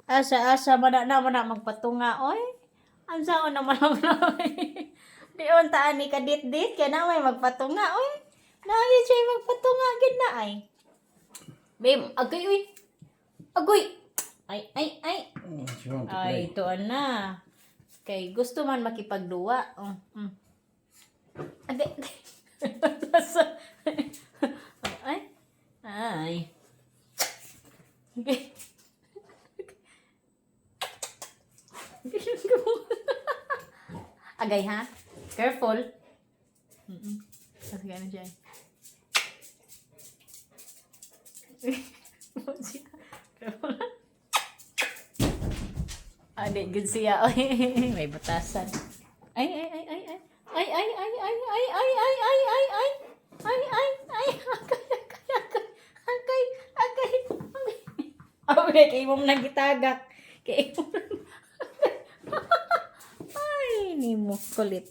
Asa-asa man na magpatunga oy. Ansaon naman ako na oy. Di unta ani ka dit-dit kaya na may magpatunga oy. Naayos siya magpatunga gid na ay. Bim, agoy uy. Agoy. Ay. She want to Ay, play. ito na. Kay gusto man makipagduwa. Agay. Ay. Ay. Okay. Agay ha? Careful. Kasi gano'n siya. Careful. Adi, good siya. May batasan. Ay. Okay, kay mo nang gitagak. Kay mo. Ay, ni mo kulit.